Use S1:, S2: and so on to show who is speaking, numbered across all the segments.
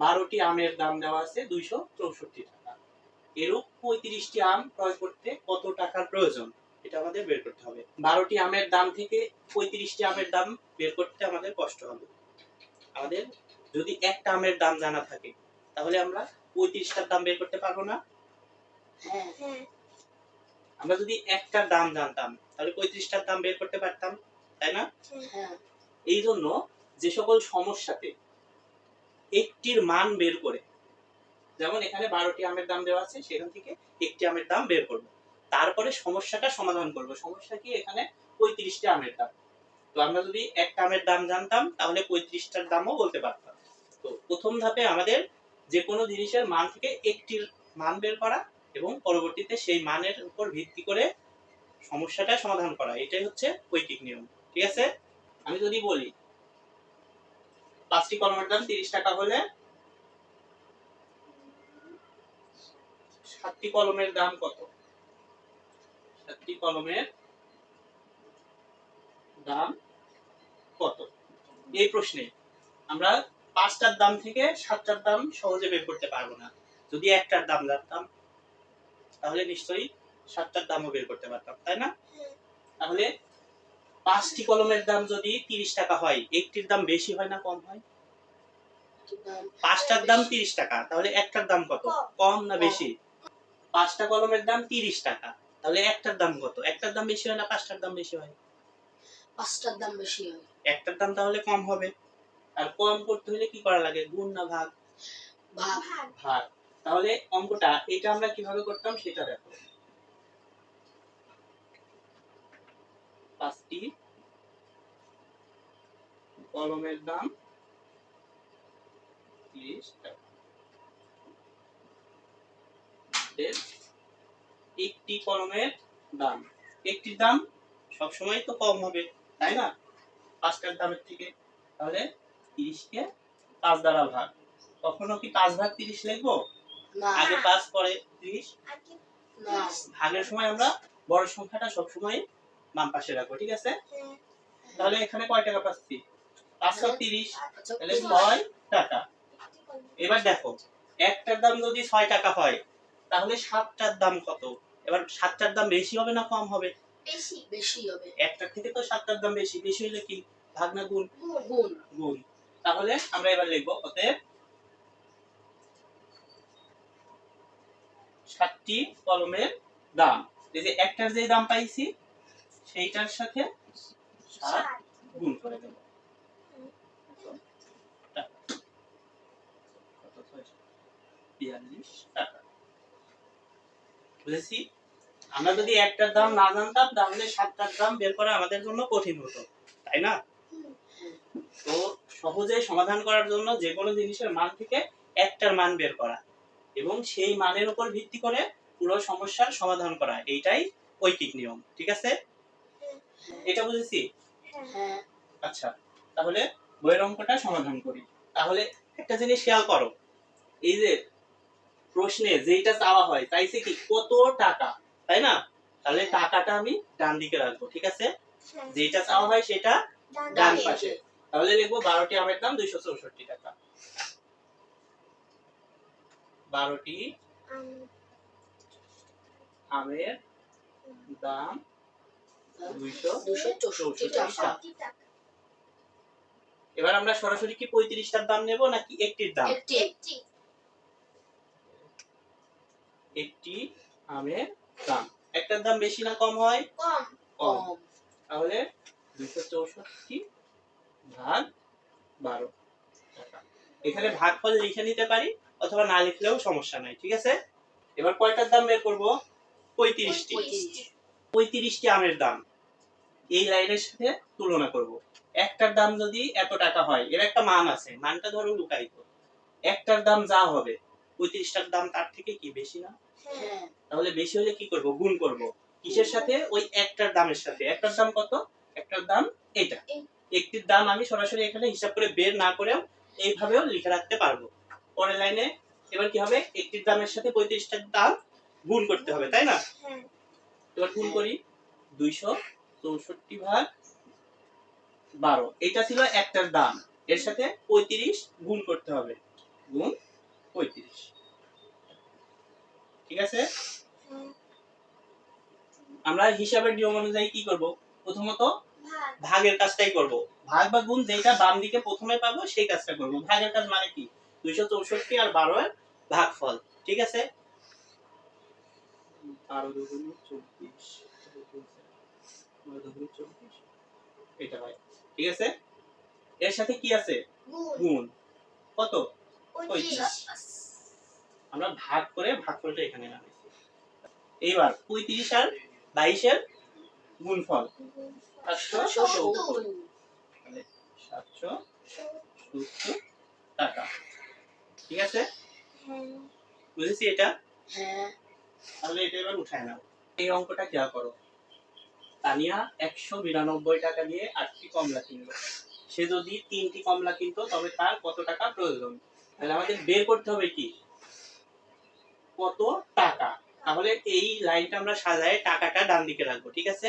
S1: 12টি আমের দাম দেওয়া আছে 264 টাকা। এরূপ 35টি আম ক্রয় করতে কত টাকার প্রয়োজন, এটা আমাদের বের করতে হবে। 12টি আমের দাম থেকে 35টি আমের দাম বের করতে আমাদের কষ্ট হবে। আমাদের যদি একটা আমের দাম জানা থাকে তাহলে আমরা 35টার দাম বের করতে পারবো না?
S2: হ্যাঁ।
S1: আমরা যদি একটার দাম জানতাম তাহলে 35টার দাম বের করতে পারতাম, তাই না?
S2: হ্যাঁ।
S1: এই জন্য যে সকল সমস্যাতে একটির মান বের করে, যেমন এখানে 12টি আমের দাম দেওয়া আছে, সেখান থেকে একটি আমের দাম বের করব, তারপরে সমস্যাটা সমাধান করব। সমস্যা কি? এখানে 35টি আমের দাম। তো আমরা যদি একটা আমের দাম জানতাম তাহলে 35টার দামও বলতে পারতাম। তো প্রথম ধাপে আমাদের যে কোনো জিনিসের মান থেকে একটির মান বের করা এবং পরবর্তীতে সেই মানের উপর ভিত্তি করে সমস্যাটা সমাধান করা, এটাই হচ্ছে ঐকিক নিয়ম। ঠিক আছে? আমি যদি বলি 5টি কলমের দাম 30 টাকা হলে 7টি কলমের দাম কত? 7টি কলমের দাম কত? এই প্রশ্নে আমরা 5টার দাম থেকে 7টার দাম সহজে বের করতে পারবো না। যদি একটার দাম জানতাম তাহলে নিশ্চয়ই 7টার দামও বের করতে পারতাম, তাই না? তাহলে 5টি কলমের দাম যদি 30 টাকা হয়, একটির দাম বেশি হয় না কম হয়? 5টার দাম 30 টাকা, তাহলে একটার দাম কত? কম না বেশি? 5টা কলমের দাম 30 টাকা, তাহলে একটার দাম কত? একটার দাম বেশি হয় না 5টার দাম বেশি হয়?
S2: 5টার দাম বেশি হয়।
S1: একটার দাম তাহলে কম হবে। আর কম করতে হলে কি করা লাগে? গুণ না ভাগ? ভাগ। তাহলে অঙ্কটা এটা আমরা কিভাবে করতাম সেটা দেখো। 5টি কলমের দাম 30 টাকা। একটি কলমের দাম, একটির দাম সবসময় তো কম হবে, তাই না? 5টার দামের থেকে। তাহলে 30কে 5 দ্বারা ভাগ। কখনো কি 5 ভাগ 30 লিখবো?
S2: না।
S1: আগে 5 পরে 30?
S2: না।
S1: ভাগের সময় আমরা বড় সংখ্যাটা সবসময় বাম পাশে রাখবো, ঠিক আছে? তাহলে এখানে কয় টাকা পাচ্ছি? 530, তাহলে 6 টাকা। এবার দেখো, একটার দাম যদি 6 টাকা হয় তাহলে 7টার দাম কত? এবার 7টার দাম বেশি হবে না কম হবে?
S2: বেশি হবে।
S1: একটার থেকে তো 7টার দাম বেশি। বেশি হলে কি ভাগ না গুণ?
S2: গুণ।
S1: গুণ। তাহলে আমরা এবার লিখব অতএব 7টি কলমের দাম, এই যে একটার যে দাম পাইছি সেইটার সাথে 7 গুণ করে দেব। কত? 42 টাকা। বুঝেছি? আমরা যদি একটার দাম না জানতাম তাহলে 7টার দাম বের করা আমাদের জন্য কঠিন হতো, তাই না? তো সহজে সমাধান করার জন্য যে কোনো জিনিসের মান থেকে একটার মান বের করা এবং সেই মানের উপর ভিত্তি করে পুরো সমস্যার সমাধান করা, এইটাই ঐকিক নিয়ম। ঠিক আছে? এটা বুঝেছি?
S2: হ্যাঁ।
S1: আচ্ছা, তাহলে বইয়ের অঙ্কটা সমাধান করি। তাহলে একটা জিনিস খেয়াল করো, এই যে প্রশ্নে যেটা চাওয়া হয় চাইছে কি কত টাকা, তাই না? তাহলে টাকাটা আমি ডান দিকে রাখবো, ঠিক আছে? যেটা চাওয়া হয় সেটা ডান পাশে। তাহলে লিখবো 12টি আমের দাম 264 টাকা। 12টি আমের দাম 264 টাকা। এবার আমরা সরাসরি কি 35টার দাম নেব নাকি একটির দাম? একটি আমের দাম। একটার দাম বেশি না কম হয়? কম। তাহলে 264 ভাগ 12 টাকা। এখানে ভাগফল লিখে নিতে পারি অথবা না লিখলেও সমস্যা নাই, ঠিক আছে? এবার কয়টার দাম বের করব? 35টি। 35টি আমের দাম এই লাইনের সাথে তুলনা করব। একটার দাম যদি এত টাকা হয়, এর একটা মান আছে, মানটা ধরো লুকায়িত। একটার দাম যা হবে 35টার দাম তার থেকে কি বেশি না?
S2: হ্যাঁ।
S1: তাহলে বেশি হলে কি করব? গুণ করব। কিসের সাথে? ওই একটার দামের সাথে। একটার দাম কত? একটার দাম এটা। একটির দাম আমি সরাসরি এখানে হিসাব করে বের না করেও এইভাবেও লিখে রাখতে পারবো। পরের লাইনে এবার কি হবে? একটির দামের সাথে 35টার দাম গুণ করতে হবে, তাই না? এবার গুণ করি। 264 ভাগ 12, এটা ছিল একটার দাম, এর সাথে 35 গুণ করতে হবে। গুণ 35। ঠিক আছে, আমরা হিসাবের নিয়ম অনুযায়ী কি করব? প্রথমত ভাগের কাজটাই করব। ভাগ বা গুণ যেটা বাম দিকে প্রথমে পাবো সেই কাজটা করব। ভাগের কাজ মানে কি? 264 আর 12 এর ভাগফল। ঠিক আছে, 12 দুগুণ 24, 12 দুগুণ 24, এটা হয়। ঠিক আছে, এর সাথে কি আছে? গুণ। কত? 35। আমরা ভাগ করে ভাগফলটা এখানে নামিয়েছি। এইবার 35 আর 22 এর গুণফল 770, 770 টাকা। ঠিক আছে, বুঝেছি এটা?
S2: হ্যাঁ।
S1: তাহলে এটা এবার উঠায় নাও। এই অঙ্কটা খেয়াল করো। তানিয়া 192 টাকা দিয়ে 8টি কমলা কিনলো। সে যদি 3টি কমলা কিনতো তবে তার কত টাকা প্রয়োজন? তাহলে আমাদের বের করতে হবে কি? কত টাকা। তাহলে এই লাইনটা আমরা সাজায় টাকাটা ডান দিকে রাখবো। ঠিক আছে,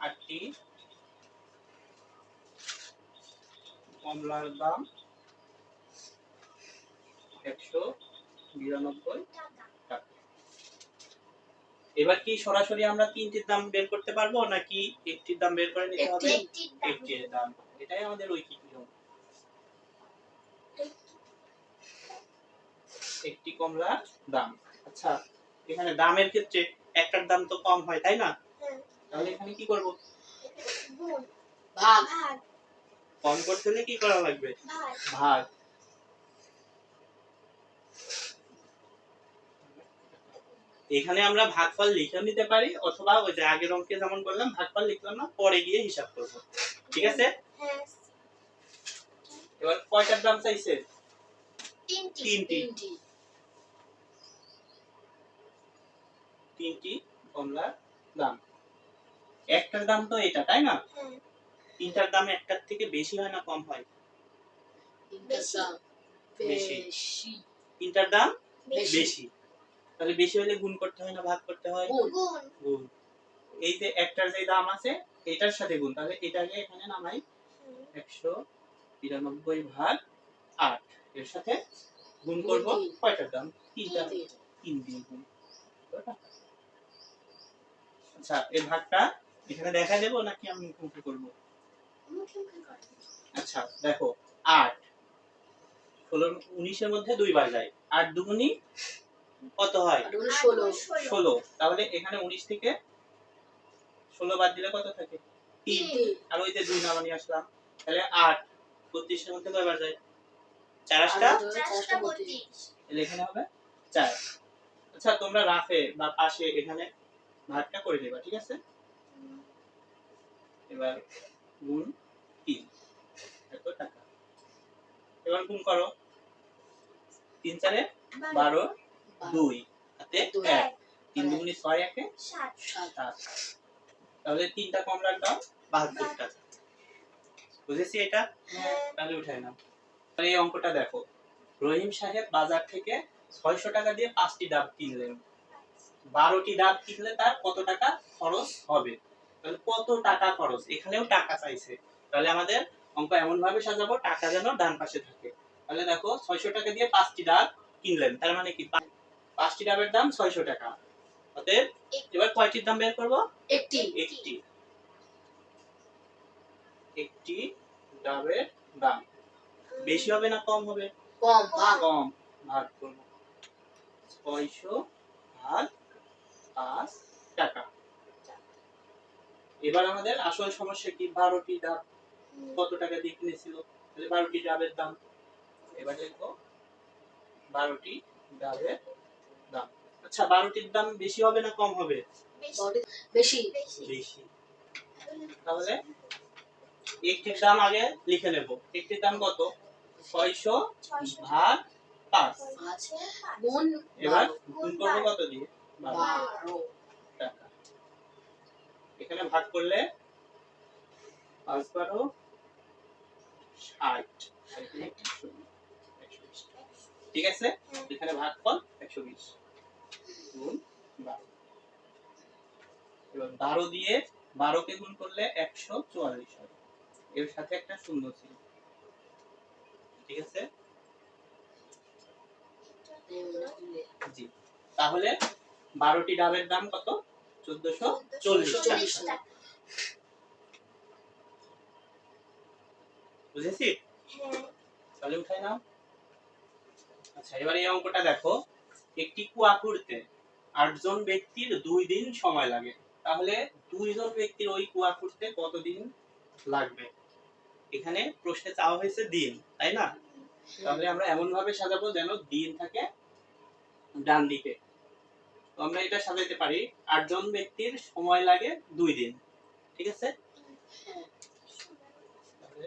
S1: 8টি কমলার দাম 192 টাকা। এবার কি সরাসরি আমরা 3টির দাম বের করতে পারবো নাকি একটির দাম বের করে নিতে হবে? একটির দাম। এটাই আমাদের ঐকিক নিয়ম। একটি কমলার দাম। আচ্ছা, এখানে দামের ক্ষেত্রে একটার দাম তো কম হয়, তাই না? তাহলে এখানে কি করব?
S2: ভাগ।
S1: কম করতে হলে কি করা লাগবে? ভাগ। এখানে আমরা ভাগফল লিখে নিতে পারি অথবা ওই যে আগের অঙ্কে যেমন করলাম ভাগফল লিখলাম না, পরে গিয়ে হিসাব করব। ঠিক আছে, এবার কয়টার দাম চাইছে? 3টি। 3টি কমলার দাম। একটার দাম তো এটা, তাই না? 3টার দাম একটার থেকে বেশি হয় না কম হয়? বেশি। 3টার দাম বেশি। তাহলে বেশি হলে গুণ করতে হয় না ভাগ করতে হয়? গুণ। এই যে একটার যে দাম আছে এটার সাথে গুণ, তাহলে এটাকে এখানে নামাই 192 ভাগ 8 এর সাথে গুণ করব। কয়টার দাম? 3টা। 3 দিয়ে গুণ। আচ্ছা, এই ভাগটা এখানে দেখা দেব নাকি আমি মুখে করব? আচ্ছা দেখো, 8 16 19 এর মধ্যে 2 বার যায়। 8 দুগুণী কত হয়? 16। তাহলে এখানে 19 থেকে 16 বাদ দিলে কত থাকে? 3। আর ওই যে 2 নামানি আসলাম। তাহলে 8 32 এর মধ্যে কয়বার যায়? 4 8টা 32। তাহলে এখানে হবে 4। আচ্ছা, তোমরা রাফে বা পাশে এখানে ভাগটা করে দেবা। ঠিক আছে, এবার গুণ 3 এত টাকা। এবার গুণ করো। 3 4 এ 12, 2 হাতে 1, 3 দুগুণে 6 1 এ 7। তাহলে 3টা কমলার দাম 72 টাকা। বুঝেছি এটা? তাহলে উঠাই নাও। এই অঙ্কটা দেখো, রহিম সাহেব বাজার থেকে 600 টাকা দিয়ে 5টি ডাব কিনলেন। 12টি ডাব কিনলে তার কত টাকা খরচ হবে? তাহলে কত টাকা খরচ, এখানেও টাকা চাইছে। তাহলে আমাদের অঙ্ক এমন ভাবে সাজাবো টাকা যেন ডান পাশে থাকে। তাহলে দেখো 600 টাকা দিয়ে 5টি ডাব কিনলেন, তার মানে কি 5টি ডাবের দাম 600 টাকা। অতএব এবার কয়টির দাম বের করব? একটি। একটি ডাবের দাম বেশি হবে না কম হবে?
S2: কম।
S1: কম। ভাগ করব 600 ভাগ 5 টাকা। এবার আমাদের আসল সমস্যা কি? 12টি ডাব কত টাকা দিয়ে কিনেছিল? তাহলে 12টি ডাবের দাম। এবার লিখবো 12টি ডাবের দাম। আচ্ছা, 12টির দাম বেশি হবে না কম হবে?
S2: বেশি।
S1: বেশি। তাহলে একটির দাম আগে লিখে নেব। একটির দাম কত? 600 ভাগ 5।
S2: গুণ।
S1: এবার গুণ করব কত দিয়ে?
S2: 12
S1: টাকা। এখানে ভাগ করলে 5 12 60। ঠিক আছে, এখানে ভাগফল 120 গুণ 12। এবার 12 দিয়ে 12 কে গুণ করলে 144 হয়। এর সাথে একটা শূন্য ছিল। ঠিক আছে? জি। তাহলে 12টি ডাবের দাম কত? 1440
S2: চল্লিশ
S1: টাকা।
S2: টাকা।
S1: বুঝেছি?
S3: হ্যাঁ।
S1: তাহলে উঠাই নাও। আচ্ছা, এবার এই অঙ্কটা দেখো। একটি কুয়া খুঁড়তে 8 জন ব্যক্তির 2 দিন সময় লাগে। তাহলে 2 জন ব্যক্তির ওই কুয়া খুঁড়তে কতদিন লাগবে? এখানে প্রশ্নে চাওয়া হয়েছে দিন, তাই না? তাহলে আমরা এমন ভাবে সাজাবো যেন দিন থাকে ডান দিকে। তো আমরা এটা সাজাতে পারি 8 জন ব্যক্তির সময় লাগে 2 দিন। ঠিক আছে?
S2: হ্যাঁ।
S1: তাহলে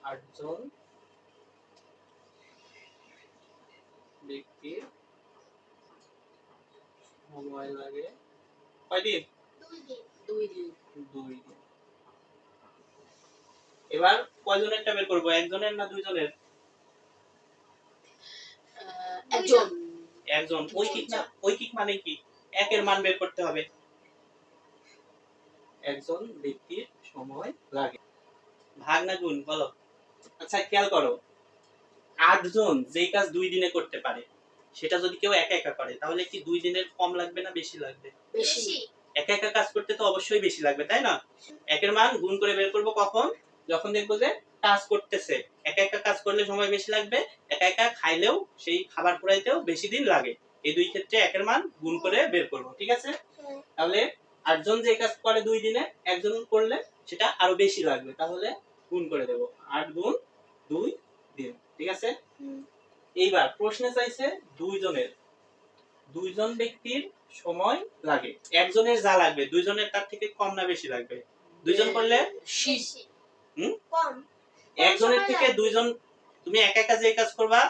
S1: 8 জন ব্যক্তির সময় লাগে কয় দিন?
S3: 2 দিন।
S2: 2 দিন।
S1: 2 দিন। এবার কয়জনেরটা বের করব? একজনের না 2 জনের?
S2: একজন।
S1: একজন। ঐকিক মানে কি? একের মান বের করতে হবে। একজন ব্যক্তির সময় লাগে। ভাগ না গুণ বলো? আচ্ছা, খেয়াল করো। 8 জন যেই কাজ 2 দিনে করতে পারে, সেটা যদি কেউ একা একা করে তাহলে কি 2 দিনের কম লাগবে না বেশি লাগবে?
S2: বেশি।
S1: একা একা কাজ করতে তো অবশ্যই বেশি লাগবে, তাই না? একের মান গুণ করে বের করব কখন? যখন দেখবো যে কাজ করতেছে। একা একা কাজ করলে সময় বেশি লাগবে, একা একা খাইলেও সেই খাবার কুড়াইতেও বেশি দিন লাগে। এই দুই ক্ষেত্রে একের মান গুণ করে বের করব। ঠিক আছে?
S3: হ্যাঁ।
S1: তাহলে 8 জন যে কাজ করে 2 দিনে, একজন করলে সেটা আরো বেশি লাগবে। তাহলে গুণ করে দেব। 8 গুণ 2 দিন। ঠিক আছে? এইবার প্রশ্নে চাইছে 2 জনের। 2 জন ব্যক্তির সময় লাগে। একজনের যা লাগবে 2 জনের তার থেকে কম না বেশি লাগবে? 2 জন করলে
S2: বেশি।
S1: হুম?
S3: কম।
S1: একজনের থেকে 2 জন, তুমি একা একা যে কাজ করবা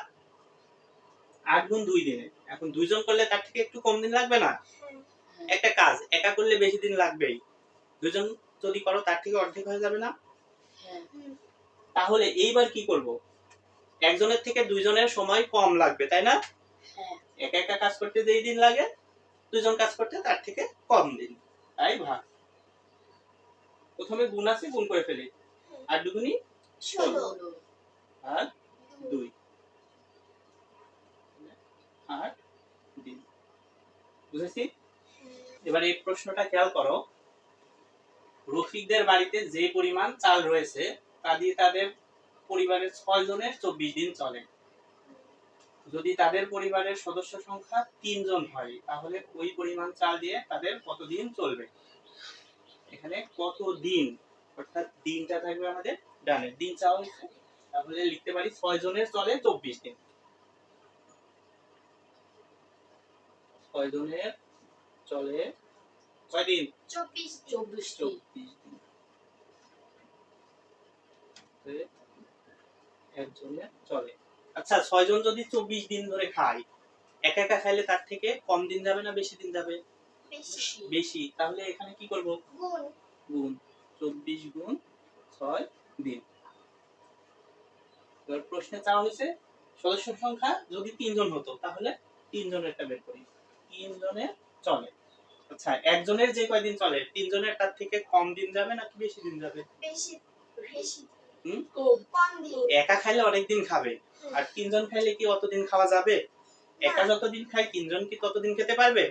S1: 8 গুণ 2 দিনে। এখন 2 জন করলে তার থেকে একটু কম দিন লাগবে না?
S3: হ্যাঁ।
S1: একটা কাজ একা করলে বেশি দিন লাগবেই। 2 জন যদি করো তার থেকে অর্ধেক হয়ে যাবে না?
S2: হ্যাঁ।
S1: তাহলে এইবার কি করব? একজনের থেকে 2 জনের সময় কম লাগবে, তাই না?
S2: হ্যাঁ।
S1: একা একা কাজ করতে যেই দিন লাগে 2 জন কাজ করতে তার থেকে কম দিন। তাই ভাগ। প্রথমে গুণ আছে, গুণ করে ফেলি। 8 দুগুণী 16
S2: 16।
S1: আর 2 8 দিন। বুঝেছি? এবার এই প্রশ্নটা খেয়াল করো। রফিকদের বাড়িতে যে পরিমাণ চাল রয়েছে তা দিয়ে তাদের পরিবারের 6 জনের 24 দিন চলে। যদি তাদের পরিবারের সদস্য সংখ্যা 3 জন হয় তাহলে ওই পরিমাণ চাল দিয়ে তাদের কতদিন চলবে? এখানে কত দিন, অর্থাৎ দিনটা থাকবে আমাদের ডানে। দিন চাওয়া হয়েছে, তাহলে লিখতে পারি 6 জনের চলে 24 দিন। 6 জনের চলে কয় দিন?
S3: 24 দিন।
S2: 24 দিন।
S1: 24 দিন। একজনের চলে। আচ্ছা, 6 জন যদি 24 দিন ধরে খায়, একা একা খাইলে তার থেকে কম দিন যাবে না বেশি দিন যাবে?
S3: বেশি।
S1: বেশি। তাহলে এখানে কি করব?
S3: গুণ।
S1: গুণ। 24 গুণ 6 দিন। এবার প্রশ্নে চাওয়া হয়েছে সদস্য সংখ্যা যদি 3 জন হতো তাহলে 3 জনেরটা বের করি। 3 জনের চলে। আচ্ছা, একজনের যে কয়দিন চলে 3 জনের তার থেকে কম দিন যাবে নাকি বেশি দিন যাবে?
S3: বেশি। বেশি।
S1: হুম?
S3: কম দিন।
S1: একা খাইলে অনেক দিন খাবে, আর 3 জন খাইলে কি অতদিন খাওয়া যাবে? একা যতদিন খায় 3 জন কি ততদিন খেতে পারবে?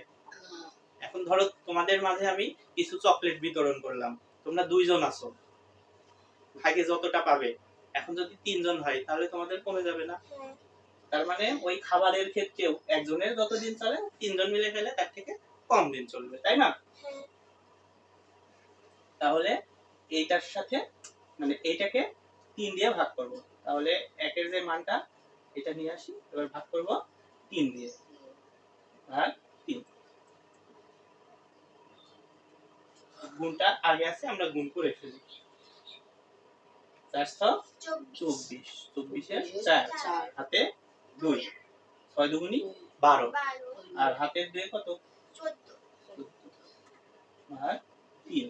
S1: এখন ধরো তোমাদের মাঝে আমি কিছু চকলেট বিতরণ করলাম, তোমরা 2 জন আছো, ভাগে যতটা পাবে। এখন যদি 3 জন হয় তাহলে তোমাদের কমে যাবে না?
S3: হ্যাঁ।
S1: তার মানে ওই খাবারের ক্ষেত্রেও একজনের যতদিন চলে 3 জন মিলে খেলে তার থেকে কম দিন চলবে, তাই না?
S3: হ্যাঁ।
S1: তাহলে এইটার সাথে মানে এইটাকে 3 দিয়ে ভাগ করব। তাহলে একের যে মানটা এটা নিয়ে আসি, এবার ভাগ করব 3 দিয়ে। ভাগ 3। গুণটা আগে আছে, আমরা গুণ করে ফেলি। 424, 24 এর 4, হাতে 2, 6 দুগুণী 12,
S3: 12।
S1: আর হাতের 2 কত?
S3: 14।
S1: ভাগ 3।